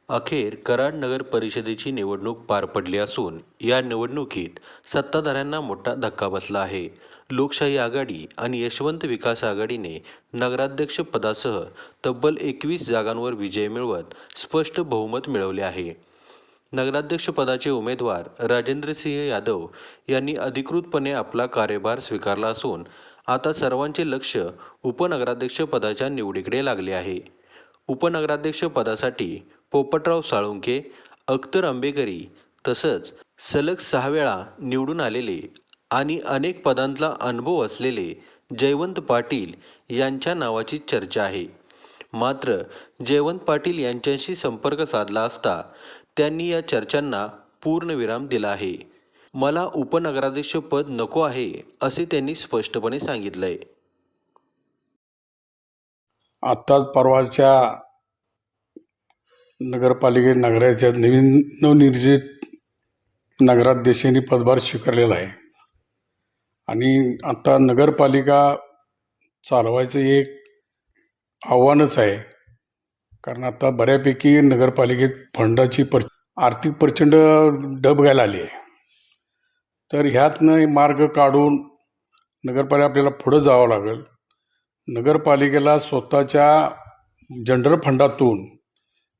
अखेर कराड नगर परिषदेची निवडणूक पार पडली असून या निवडणुकीत सत्ताधाऱ्यांना मोठा धक्का बसला आहे. लोकशाही आघाडी आणि यशवंत विकास आघाडीने नगराध्यक्ष पदासह तब्बल 21 जागांवर विजय मिळवत स्पष्ट बहुमत मिळवले आहे. नगराध्यक्ष पदाचे उमेदवार राजेंद्रसिंह यादव यांनी अधिकृतपणे आपला कार्यभार स्वीकारला असून आता सर्वांचे लक्ष उपनगराध्यक्ष पदाच्या निवडीकडे लागले आहे. उपनगराध्यक्ष पदासाठी पोपटराव साळुंखे, अख्तर आंबेकरी तसंच सलग 6 वेळा निवडून आलेले आणि अनेक पदांचा अनुभव असलेले जयवंत पाटील यांच्या नावाची चर्चा आहे. मात्र जयवंत पाटील यांच्याशी संपर्क साधला असता त्यांनी या चर्चांना पूर्णविराम दिला आहे. मला उपनगराध्यक्ष पद नको आहे असे त्यांनी स्पष्टपणे सांगितलंय. आत्ताच परवाच्या नगराच्या नवनिर्मित नगराध्यक्षांनी पदभार स्वीकारलेला आहे आणि आता नगरपालिका चालवायचं एक आव्हानच आहे. कारण आता बऱ्यापैकी नगरपालिकेत फंडाची आर्थिक प्रचंड डब घायला आली आहे. तर ह्यातनं मार्ग काढून नगरपालिका आपल्याला पुढं जावं लागेल. नगरपालिकेला स्वतःच्या जनरल फंडातून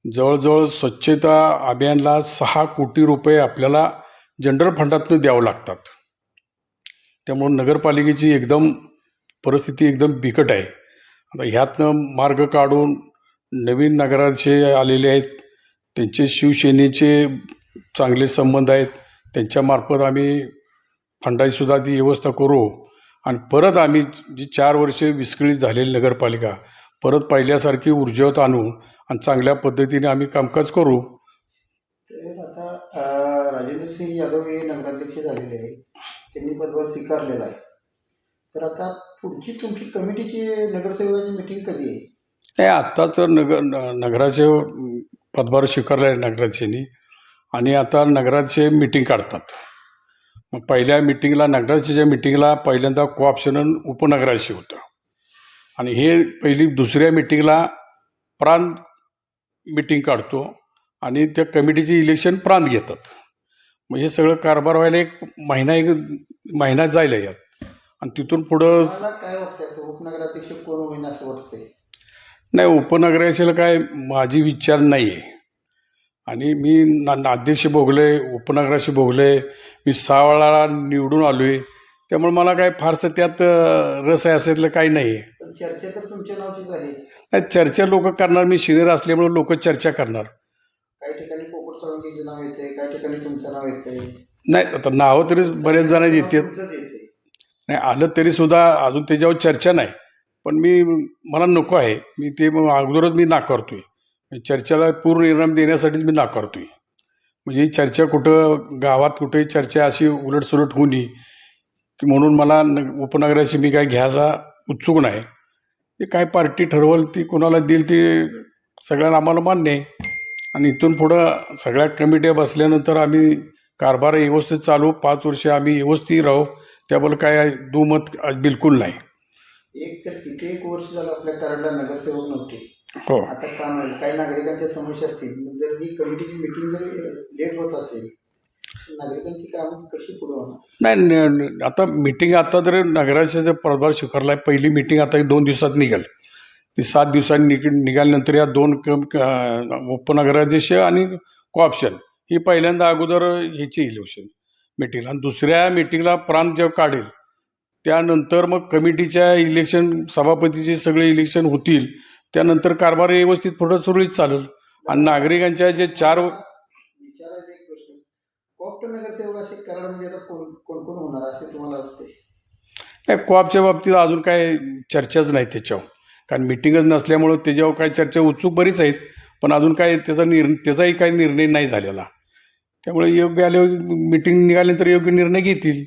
जवळजवळ स्वच्छता अभियानला 6 कोटी रुपये आपल्याला जनरल फंडातून द्यावं लागतात. त्यामुळं नगरपालिकेची परिस्थिती एकदम बिकट आहे. आता ह्यातनं मार्ग काढून नवीन नगराचे आलेले आहेत, त्यांचे शिवसेनेचे चांगले संबंध आहेत, त्यांच्यामार्फत आम्ही फंडाचीसुद्धा ती व्यवस्था करू आणि परत आम्ही जी 4 वर्षे विस्कळीत झालेली नगरपालिका परत पहिल्यासारखी ऊर्जेवत आणू आणि चांगल्या पद्धतीने आम्ही कामकाज करू. तर आता राजेंद्रसिंह यादव हे नगराध्यक्ष झालेले आहेत, त्यांनी पदभार स्वीकारलेला आहे. तर आता पुढची तुमची कमिटीची नगरसेवकाची मीटिंग कधी आहे? नाही, आत्ता तर नगराचे पदभार स्वीकारले आहे नगराध्यक्षांनी आणि आता नगराचे मीटिंग काढतात. मग पहिल्या मीटिंगला नगराच्या मीटिंगला पहिल्यांदा कोऑप्शन उपनगराचे होतं आणि हे दुसऱ्या मीटिंगला प्रांत मीटिंग काढतो आणि त्या कमिटीचे इलेक्शन प्रांत घेतात. मग हे सगळं कारभार व्हायला एक महिना जायला यात आणि तिथून पुढं काय वाटतं उपनगराध्यक्ष कोण होईल असं वाटतंय? नाही, उपनगराध्यक्षाला काय माझी विचार नाही आहे आणि मी अध्यक्ष भोगले, उपनगराशी भोगले, मी 6 वेळा निवडून आलो आहे. त्यामुळे मला काय फारसं त्यात रस आहे असं काही नाही आहे. पण चर्चा तर तुमच्या नावचीच आहे. नाही, चर्चा लोक करणार, मी सिनियर असल्यामुळे लोक चर्चा करणार. काही ठिकाणी पोपट साळुंखेचं नाव येते, काही ठिकाणी तुमचं नाव येते. नाही, आता नावं तरी बरेच जण येतात. नाही आलं तरी सुद्धा अजून त्याच्यावर चर्चा नाही. पण मला नको आहे, मी ते अगोदरच मी नाकारतोय. चर्चेला पूर्ण इनाम देण्यासाठीच मी नाकारतोय. म्हणजे ही चर्चा कुठं गावात कुठेही चर्चा अशी उलटसुलट होऊ नये की म्हणून मला उपनगराशी मी काय घ्यायला उत्सुक नाही. ते काय पार्टी ठरवल ती कोणाला देईल ते सगळ्यांना आम्हाला मान्य आहे आणि इथून पुढं सगळ्या कमिट्या बसल्यानंतर आम्ही कारभार व्यवस्थित चालू, 5 वर्ष आम्ही व्यवस्थित राहू. त्याबद्दल काय दुमत बिलकुल नाही. एक तर किती एक वर्ष झालं आपल्या कराडला नगरसेवक नव्हते. हो, आता काम आहे, काही नागरिकांच्या समस्या असतील, जर ही कमिटीची मीटिंग जर लेट होत असेल नागरिकांची कामं कशी पुढे होणार? नाही, आता मीटिंग आता जर नगराचा जर पदभार स्वीकारला आहे, पहिली मीटिंग आता 2 दिवसात निघेल. ती 7 दिवसांनी निघाल्यानंतर या 2 उपनगराध्यक्ष आणि कोऑप्शन ही पहिल्यांदा अगोदर ह्याची इलेक्शन मीटिंग आणि दुसऱ्या मीटिंगला प्रांत जेव्हा काढेल त्यानंतर मग कमिटीच्या इलेक्शन, सभापतीचे सगळे इलेक्शन होतील. त्यानंतर कारभार व्यवस्थित पुढं सुरळीत चालेल आणि नागरिकांच्या जे 4 विचारायचा एक प्रश्न, कोऑप्ट नगरसेवक असे कराडमध्ये आता कोण कोण होणार असे तुम्हाला वाटते? नाही, कोऑपच्या बाबतीत अजून काय चर्चाच नाही त्याच्यावर, कारण मीटिंगच नसल्यामुळं त्याच्यावर काय चर्चा उत्सुक बरीच आहेत पण अजून काय त्याचाही काही निर्णय नाही झालेला. त्यामुळे योग्य आल्यावर मीटिंग निघाल्यानंतर योग्य निर्णय घेतील.